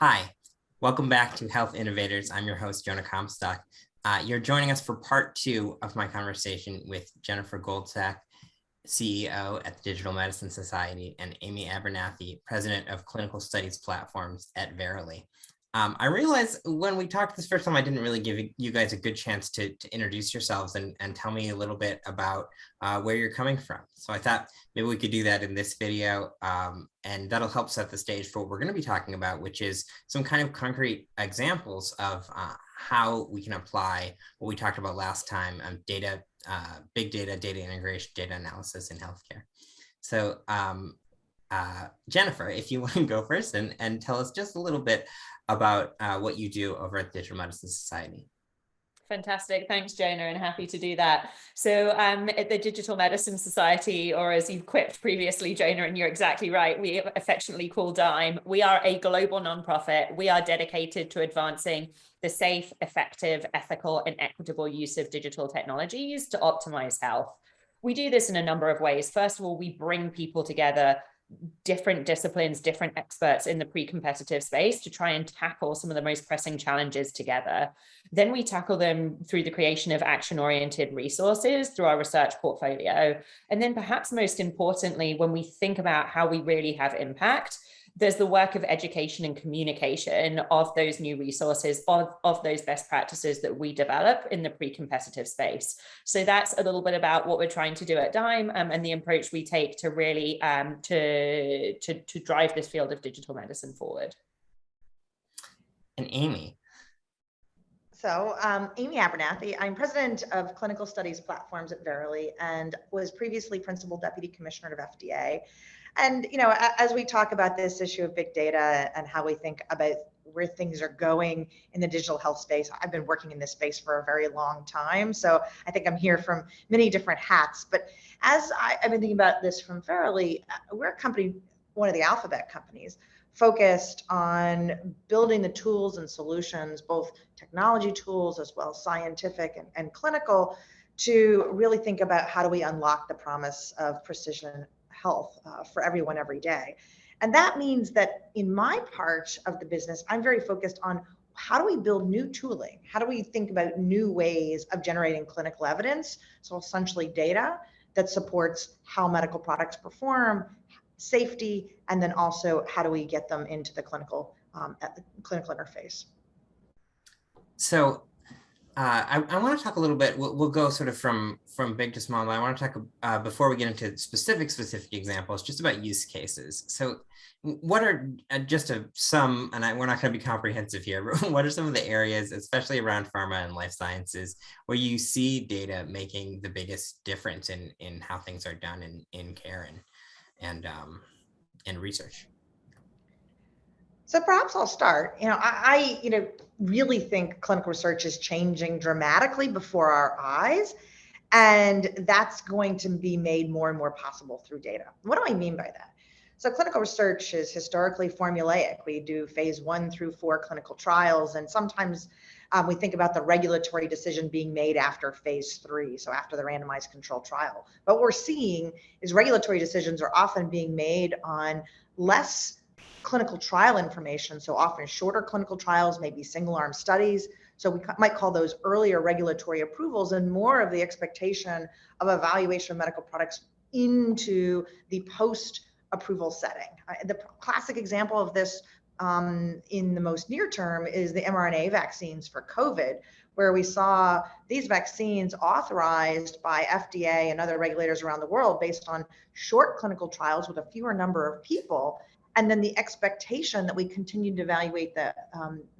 Hi, welcome back to Health Innovators. I'm your host, Jonah Comstock. You're joining us for part two of my conversation with Jennifer Goldsack, CEO at the Digital Medicine Society, and Amy Abernethy, President of Clinical Studies Platforms at Verily. I realized when we talked this first time, I didn't really give you guys a good chance to introduce yourselves and tell me a little bit about where you're coming from. So I thought maybe we could do that in this video, and that'll help set the stage for what we're going to be talking about, which is some kind of concrete examples of how we can apply what we talked about last time, data, big data, data integration, data analysis in healthcare. So Jennifer, if you want to go first and tell us just a little bit about what you do over at the Digital Medicine Society. Fantastic. Thanks, Jonah, and happy to do that. So at the Digital Medicine Society, or as you've quipped previously, Jonah, and you're exactly right, we affectionately call DIME. We are a global nonprofit. We are dedicated to advancing the safe, effective, ethical, and equitable use of digital technologies to optimize health. We do this in a number of ways. First of all, we bring people together, different disciplines, different experts in the pre-competitive space to try and tackle some of the most pressing challenges together. Then we tackle them through the creation of action-oriented resources through our research portfolio. And then perhaps most importantly, when we think about how we really have impact, there's the work of education and communication of those new resources, of those best practices that we develop in the pre-competitive space. So that's a little bit about what we're trying to do at DIME and the approach we take to really to drive this field of digital medicine forward. And Amy. So Amy Abernethy, I'm president of Clinical Studies Platforms at Verily and was previously Principal Deputy Commissioner of FDA. And, you know, as we talk about this issue of big data and how we think about where things are going in the digital health space, I've been working in this space for a very long time. So I think I'm here from many different hats. But as I've been thinking about this from Verily, we're a company, one of the alphabet companies, focused on building the tools and solutions, both technology tools as well as scientific and clinical, to really think about how do we unlock the promise of precision health for everyone every day. And that means that in my part of the business, I'm very focused on how do we build new tooling? How do we think about new ways of generating clinical evidence? So essentially data that supports how medical products perform, safety, and then also how do we get them into the clinical interface. So I want to talk a little bit, we'll go sort of from big to small, but I want to talk, before we get into specific examples, just about use cases. So what are just some, and we're not going to be comprehensive here, but what are some of the areas, especially around pharma and life sciences, where you see data making the biggest difference in how things are done in care and research? So perhaps I'll start. I really think clinical research is changing dramatically before our eyes, and that's going to be made more and more possible through data. What do I mean by that? So clinical research is historically formulaic. We do phase 1 through 4 clinical trials, and sometimes we think about the regulatory decision being made after phase 3, so after the randomized controlled trial. But what we're seeing is regulatory decisions are often being made on less clinical trial information, so often shorter clinical trials, maybe single-arm studies. So we might call those earlier regulatory approvals, and more of the expectation of evaluation of medical products into the post-approval setting. The classic example of this in the most near term is the mRNA vaccines for COVID, where we saw these vaccines authorized by FDA and other regulators around the world based on short clinical trials with a fewer number of people. And then the expectation that we continue to evaluate the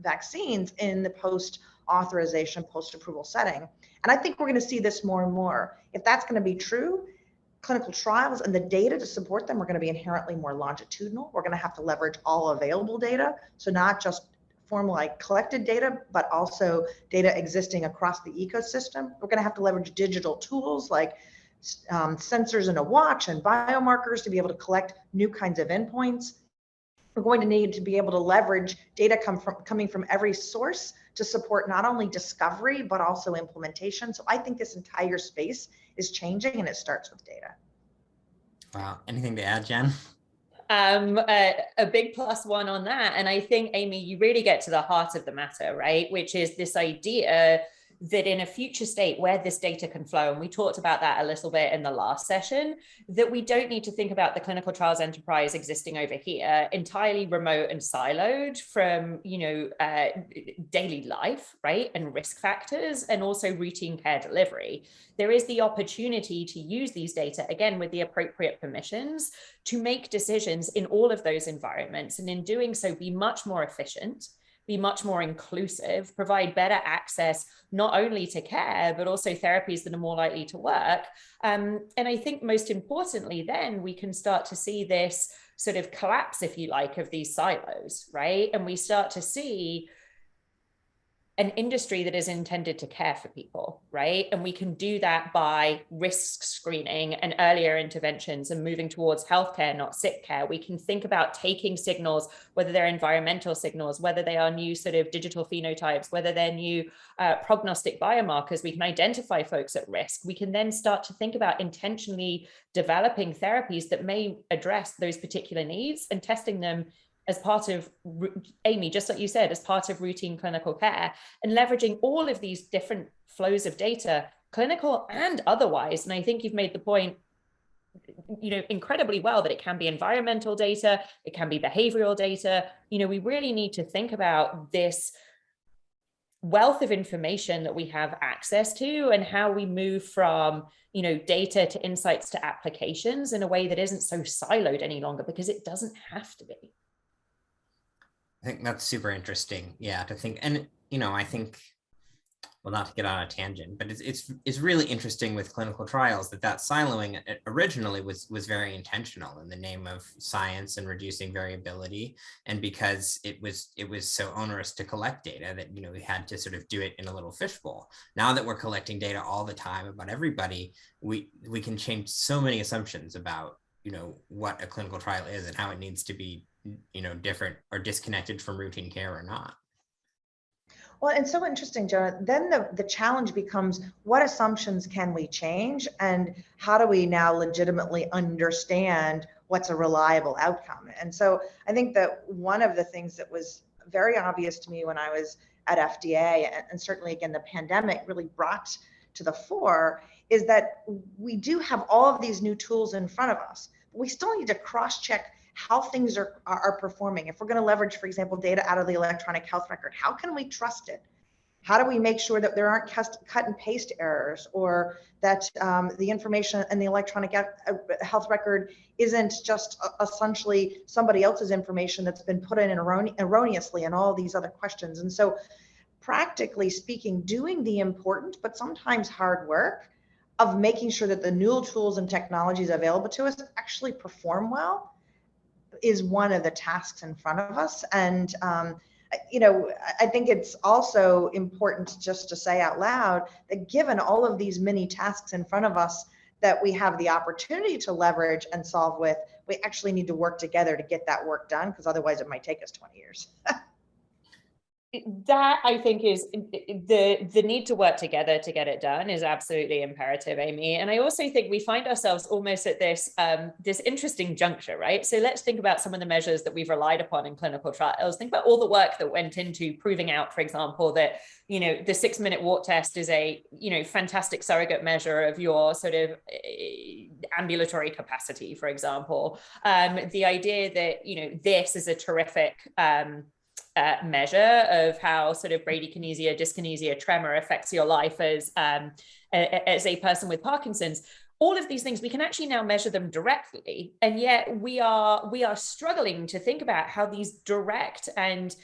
vaccines in the post-authorization, post-approval setting. And I think we're going to see this more and more. If that's going to be true, clinical trials and the data to support them are going to be inherently more longitudinal. We're going to have to leverage all available data. So not just formally collected data, but also data existing across the ecosystem. We're going to have to leverage digital tools like sensors in a watch and biomarkers to be able to collect new kinds of endpoints. We're going to need to be able to leverage data coming from every source to support not only discovery, but also implementation. So I think this entire space is changing, and it starts with data. Wow. Anything to add, Jen? A big +1 on that. And I think, Amy, you really get to the heart of the matter, right? Which is this idea that in a future state where this data can flow, and we talked about that a little bit in the last session, that we don't need to think about the clinical trials enterprise existing over here entirely remote and siloed from, daily life, right, and risk factors, and also routine care delivery. There is the opportunity to use these data, again, with the appropriate permissions, to make decisions in all of those environments, and in doing so, be much more efficient, be much more inclusive, provide better access, not only to care, but also therapies that are more likely to work. And I think most importantly, then we can start to see this sort of collapse, if you like, of these silos, right? And we start to see an industry that is intended to care for people, right? And we can do that by risk screening and earlier interventions and moving towards healthcare, not sick care. We can think about taking signals, whether they're environmental signals, whether they are new sort of digital phenotypes, whether they're new prognostic biomarkers. We can identify folks at risk. We can then start to think about intentionally developing therapies that may address those particular needs and testing them as part of, Amy, just like you said, as part of routine clinical care, and leveraging all of these different flows of data, clinical and otherwise. And I think you've made the point, incredibly well, that it can be environmental data, it can be behavioral data. We really need to think about this wealth of information that we have access to, and how we move from data to insights to applications in a way that isn't so siloed any longer, because it doesn't have to be. I think that's super interesting. Yeah, to think, and I think, well, not to get on a tangent, but it's really interesting with clinical trials that siloing originally was very intentional in the name of science and reducing variability, and because it was so onerous to collect data that we had to sort of do it in a little fishbowl. Now that we're collecting data all the time about everybody, we can change so many assumptions about what a clinical trial is and how it needs to be different or disconnected from routine care or not. Well, and so interesting, Jonah. Then the challenge becomes, what assumptions can we change, and how do we now legitimately understand what's a reliable outcome? And so I think that one of the things that was very obvious to me when I was at FDA, and certainly again the pandemic really brought to the fore, is that we do have all of these new tools in front of us, but we still need to cross-check how things are performing. If we're going to leverage, for example, data out of the electronic health record, how can we trust it? How do we make sure that there aren't cut and paste errors, or that the information in the electronic health record isn't just essentially somebody else's information that's been put in erroneously, and all these other questions. And so practically speaking, doing the important but sometimes hard work of making sure that the new tools and technologies available to us actually perform well is one of the tasks in front of us. And I think it's also important just to say out loud that given all of these many tasks in front of us that we have the opportunity to leverage and solve with, we actually need to work together to get that work done, because otherwise it might take us 20 years. That, I think, is the need to work together to get it done is absolutely imperative, Amy. And I also think we find ourselves almost at this interesting juncture, right? So let's think about some of the measures that we've relied upon in clinical trials. Think about all the work that went into proving out, for example, that the 6-minute walk test is a fantastic surrogate measure of your sort of ambulatory capacity, for example. The idea that this is a terrific measure of how sort of bradykinesia, dyskinesia, tremor affects your life as a person with Parkinson's. All of these things, we can actually now measure them directly, and yet we are struggling to think about how these direct and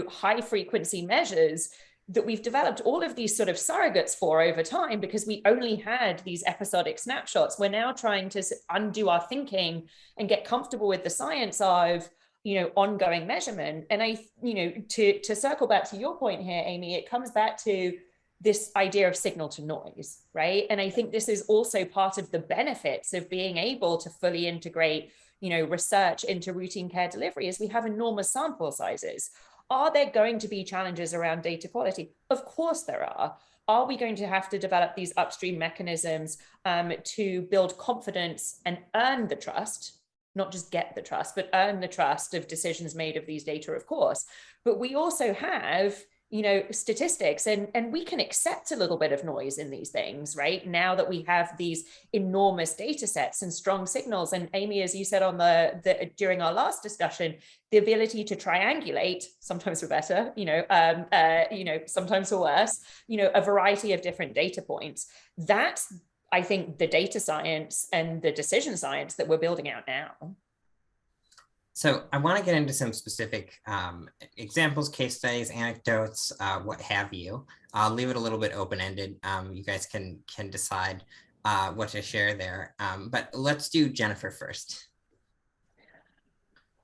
high frequency measures that we've developed all of these sort of surrogates for over time, because we only had these episodic snapshots. We're now trying to undo our thinking and get comfortable with the science of ongoing measurement. And to circle back to your point here, Amy, it comes back to this idea of signal to noise, right? And I think this is also part of the benefits of being able to fully integrate, research into routine care delivery, is we have enormous sample sizes. Are there going to be challenges around data quality? Of course there are. Are we going to have to develop these upstream mechanisms to build confidence and earn the trust not just get the trust, but earn the trust of decisions made of these data, of course. But we also have, statistics, and we can accept a little bit of noise in these things, right? Now that we have these enormous data sets and strong signals. And Amy, as you said on during our last discussion, the ability to triangulate, sometimes for better, sometimes for worse, a variety of different data points. That's, I think, the data science and the decision science that we're building out now. So I want to get into some specific examples, case studies, anecdotes, what have you. I'll leave it a little bit open-ended. You guys can decide what to share there. But let's do Jennifer first.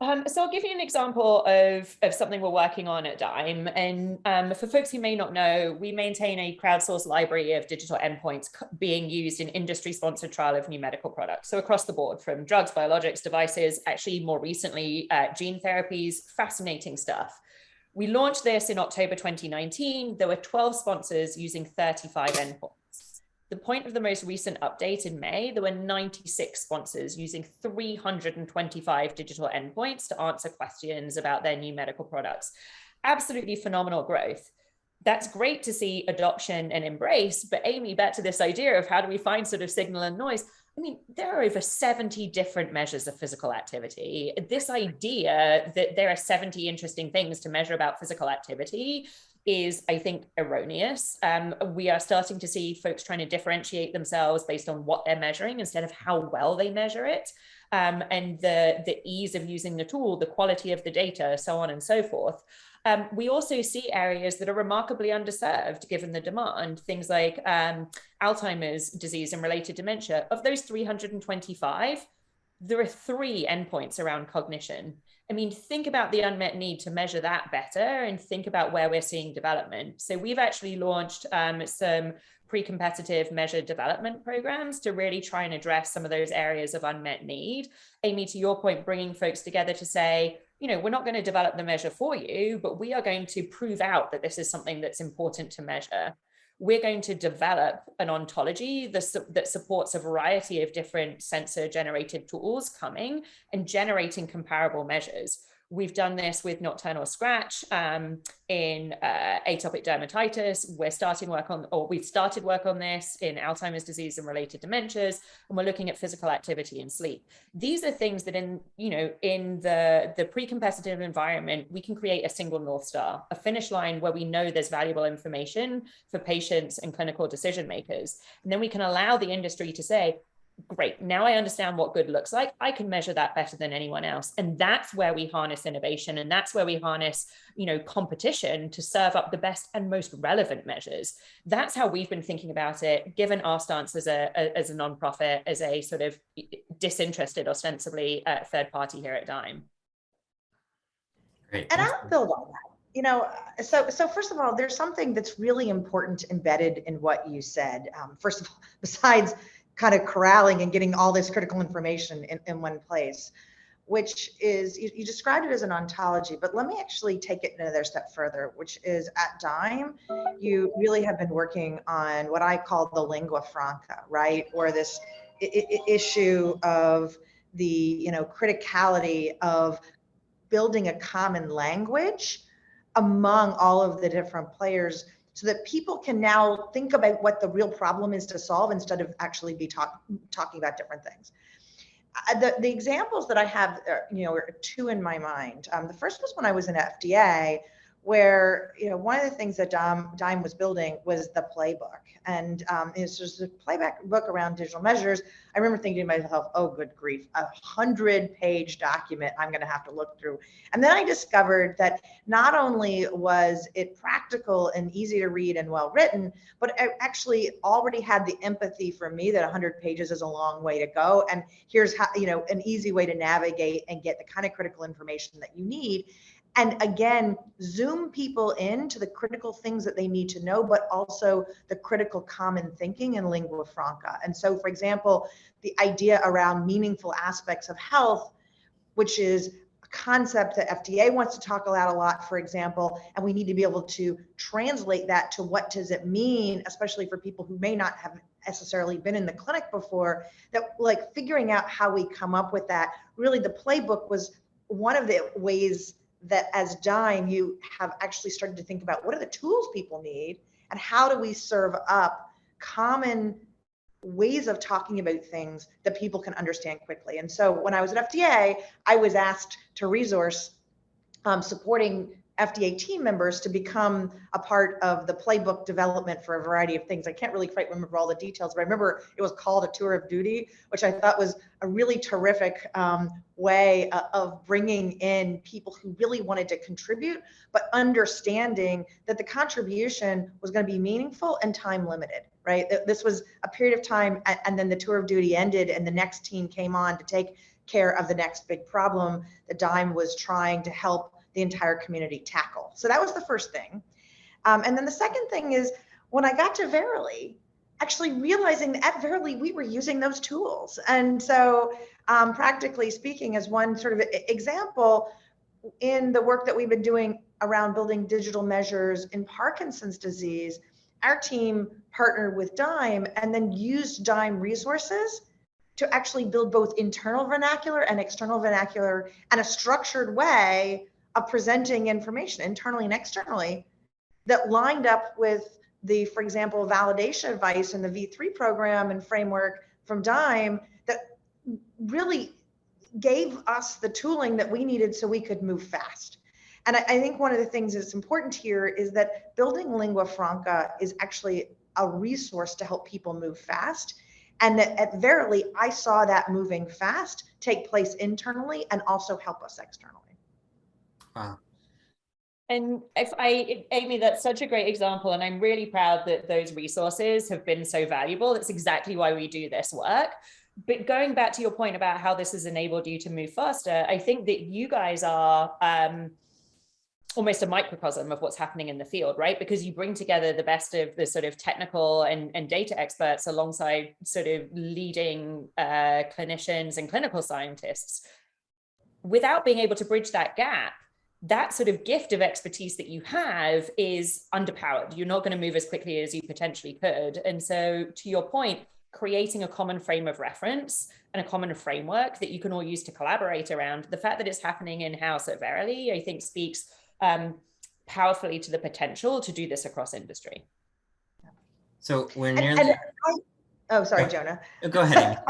So I'll give you an example of something we're working on at Dime. And for folks who may not know, we maintain a crowdsourced library of digital endpoints being used in industry-sponsored trial of new medical products. So across the board, from drugs, biologics, devices, actually more recently, gene therapies, fascinating stuff. We launched this in October 2019. There were 12 sponsors using 35 endpoints. The point of the most recent update in May, there were 96 sponsors using 325 digital endpoints to answer questions about their new medical products. Absolutely phenomenal growth. That's great to see adoption and embrace, but Amy, back to this idea of how do we find sort of signal and noise? I mean, there are over 70 different measures of physical activity. This idea that there are 70 interesting things to measure about physical activity is, I think, erroneous. We are starting to see folks trying to differentiate themselves based on what they're measuring instead of how well they measure it, and the ease of using the tool, the quality of the data, so on and so forth. We also see areas that are remarkably underserved given the demand, things like Alzheimer's disease and related dementia. Of those 325, there are 3 endpoints around cognition. I mean, think about the unmet need to measure that better and think about where we're seeing development. So we've actually launched some pre-competitive measure development programs to really try and address some of those areas of unmet need. Amy, to your point, bringing folks together to say, we're not going to develop the measure for you, but we are going to prove out that this is something that's important to measure. We're going to develop an ontology that supports a variety of different sensor-generated tools coming and generating comparable measures. We've done this with nocturnal scratch in atopic dermatitis. We've started work on this in Alzheimer's disease and related dementias, and we're looking at physical activity and sleep. These are things that in the pre-competitive environment, we can create a single North Star, a finish line where we know there's valuable information for patients and clinical decision makers. And then we can allow the industry to say, great, now I understand what good looks like. I can measure that better than anyone else. And that's where we harness innovation. And that's where we harness, competition to serve up the best and most relevant measures. That's how we've been thinking about it, given our stance as a nonprofit, as a sort of disinterested, ostensibly third party here at Dime. Great. And I'll build on that. So first of all, there's something that's really important embedded in what you said. First of all, besides kind of corralling and getting all this critical information in one place, which is, you described it as an ontology, but let me actually take it another step further, which is at Dime, you really have been working on what I call the lingua franca, right? Or this issue of the, criticality of building a common language among all of the different players, so that people can now think about what the real problem is to solve instead of actually be talking about different things. The examples that I have, are 2 in my mind. The first was when I was in FDA, where one of the things that Dime was building was the playbook, and it's just a playbook around digital measures. I remember thinking to myself, oh, good grief, 100-page document I'm going to have to look through. And then I discovered that not only was it practical and easy to read and well written, but it actually already had the empathy for me that 100 pages is a long way to go, and here's how, an easy way to navigate and get the kind of critical information that you need. And again, zoom people into the critical things that they need to know, but also the critical common thinking and lingua franca. And so, for example, the idea around meaningful aspects of health, which is a concept that FDA wants to talk about a lot, for example, and we need to be able to translate that to what does it mean, especially for people who may not have necessarily been in the clinic before, that like figuring out how we come up with that. Really, the playbook was one of the ways that as Dime, you have actually started to think about what are the tools people need and how do we serve up common ways of talking about things that people can understand quickly. And so when I was at FDA, I was asked to resource supporting FDA team members to become a part of the playbook development for a variety of things. I can't really quite remember all the details, but I remember it was called a tour of duty, which I thought was a really terrific way of bringing in people who really wanted to contribute, but understanding that the contribution was going to be meaningful and time limited, right? This was a period of time, and then the tour of duty ended and the next team came on to take care of the next big problem that Dime was trying to help the entire community tackle. So that was the first thing. And then the second thing is when I got to Verily, actually realizing that at Verily, we were using those tools. And so practically speaking, as one sort of example, in the work that we've been doing around building digital measures in Parkinson's disease, our team partnered with Dime and then used Dime resources to actually build both internal vernacular and external vernacular and a structured way of presenting information internally and externally that lined up with the, for example, validation advice in the V3 program and framework from Dime that really gave us the tooling that we needed so we could move fast. And I think one of the things that's important here is that building lingua franca is actually a resource to help people move fast. And that at Verily, I saw that moving fast take place internally and also help us externally. Wow. And Amy, that's such a great example. And I'm really proud that those resources have been so valuable. That's exactly why we do this work. But going back to your point about how this has enabled you to move faster, I think that you guys are almost a microcosm of what's happening in the field, right? Because you bring together the best of the sort of technical and data experts alongside sort of leading clinicians and clinical scientists. Without being able to bridge that gap, that sort of gift of expertise that you have is underpowered. You're not going to move as quickly as you potentially could. And so to your point, creating a common frame of reference and a common framework that you can all use to collaborate around, the fact that it's happening in-house at Verily, I think speaks powerfully to the potential to do this across industry. So we're nearly... oh, sorry, Jonah. Go ahead.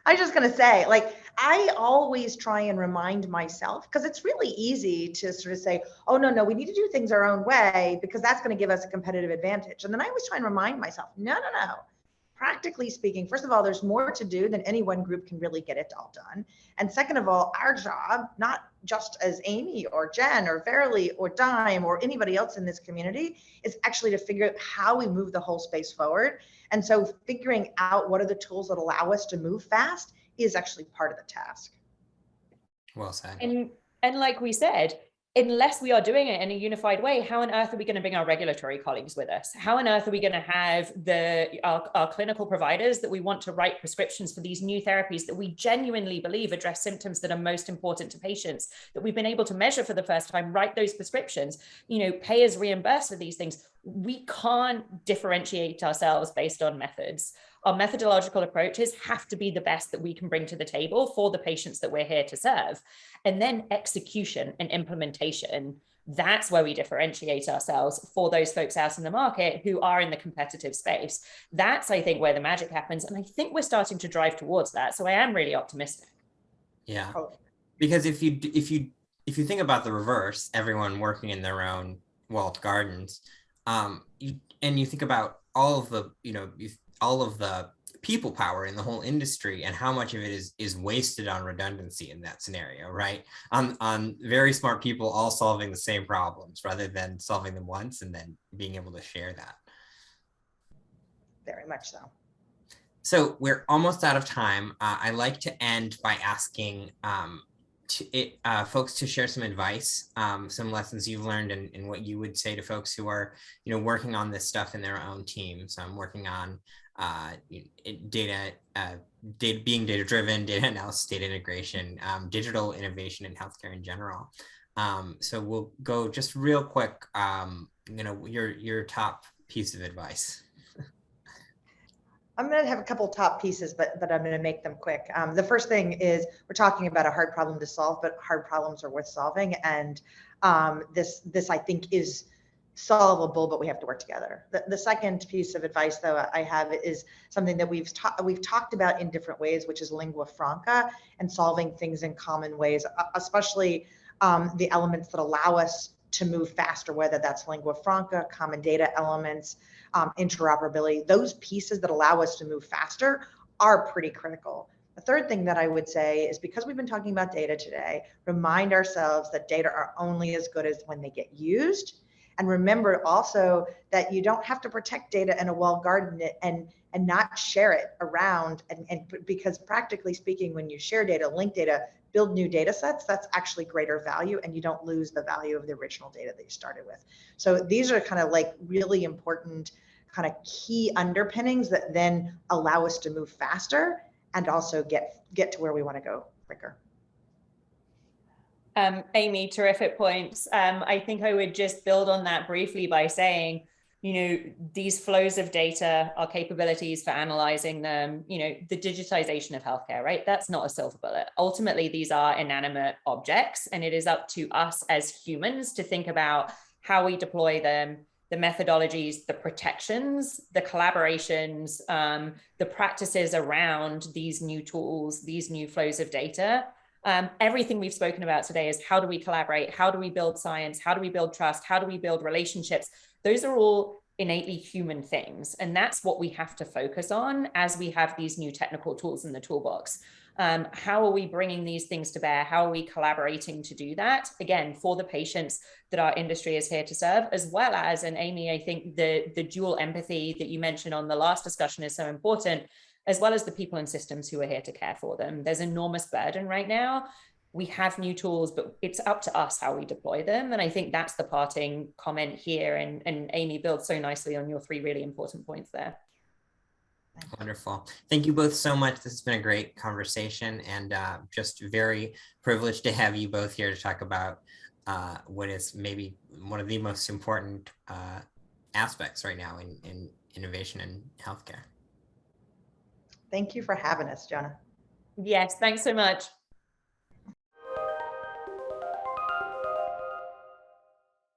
I was just going to say, like, I always try and remind myself, because it's really easy to sort of say, oh, no, we need to do things our own way because that's going to give us a competitive advantage. And then I always try and remind myself, no. Practically speaking, first of all, there's more to do than any one group can really get it all done. And second of all, our job, not just as Amy or Jen or Verily or Dime or anybody else in this community, is actually to figure out how we move the whole space forward. And so figuring out what are the tools that allow us to move fast is actually part of the task. Well said. And like we said, unless we are doing it in a unified way, how on earth are we going to bring our regulatory colleagues with us? How on earth are we going to have our clinical providers that we want to write prescriptions for these new therapies that we genuinely believe address symptoms that are most important to patients, that we've been able to measure for the first time, write those prescriptions, payers reimburse for these things? We can't differentiate ourselves based on methods. Our methodological approaches have to be the best that we can bring to the table for the patients that we're here to serve. And then execution and implementation, that's where we differentiate ourselves for those folks out in the market who are in the competitive space. That's, I think, where the magic happens. And I think we're starting to drive towards that. So I am really optimistic. Yeah, because if you think about the reverse, everyone working in their own walled gardens, you think about all of the people power in the whole industry and how much of it is wasted on redundancy in that scenario, right? On very smart people all solving the same problems rather than solving them once and then being able to share that. Very much so. So we're almost out of time. I like to end by asking folks to share some advice, some lessons you've learned, and what you would say to folks who are, working on this stuff in their own teams. I'm working on being data-driven, data analysis, data integration, digital innovation in healthcare in general. So we'll go just real quick, your top piece of advice. I'm going to have a couple top pieces, but I'm going to make them quick. The first thing is we're talking about a hard problem to solve, but hard problems are worth solving. And this I think is solvable, but we have to work together. The second piece of advice, though, I have is something that we've talked about in different ways, which is lingua franca and solving things in common ways, especially the elements that allow us to move faster, whether that's lingua franca, common data elements, interoperability. Those pieces that allow us to move faster are pretty critical. The third thing that I would say is, because we've been talking about data today, remind ourselves that data are only as good as when they get used. And remember also that you don't have to protect data in a walled garden and not share it around. And because practically speaking, when you share data, link data, build new data sets, that's actually greater value, and you don't lose the value of the original data that you started with. So these are kind of like really important kind of key underpinnings that then allow us to move faster and also get to where we want to go quicker. Amy, terrific points. I think I would just build on that briefly by saying, these flows of data, our capabilities for analyzing them, the digitization of healthcare, right? That's not a silver bullet. Ultimately, these are inanimate objects, and it is up to us as humans to think about how we deploy them, the methodologies, the protections, the collaborations, the practices around these new tools, these new flows of data. Everything we've spoken about today is how do we collaborate? How do we build science? How do we build trust? How do we build relationships? Those are all innately human things. And that's what we have to focus on as we have these new technical tools in the toolbox. How are we bringing these things to bear? How are we collaborating to do that? Again, for the patients that our industry is here to serve, as well as, and Amy, I think the dual empathy that you mentioned on the last discussion is so important, as well as the people and systems who are here to care for them. There's enormous burden right now. We have new tools, but it's up to us how we deploy them. And I think that's the parting comment here. And Amy builds so nicely on your three really important points there. Wonderful. Thank you both so much. This has been a great conversation, and just very privileged to have you both here to talk about what is maybe one of the most important aspects right now in innovation in healthcare. Thank you for having us, Jonah. Yes, thanks so much.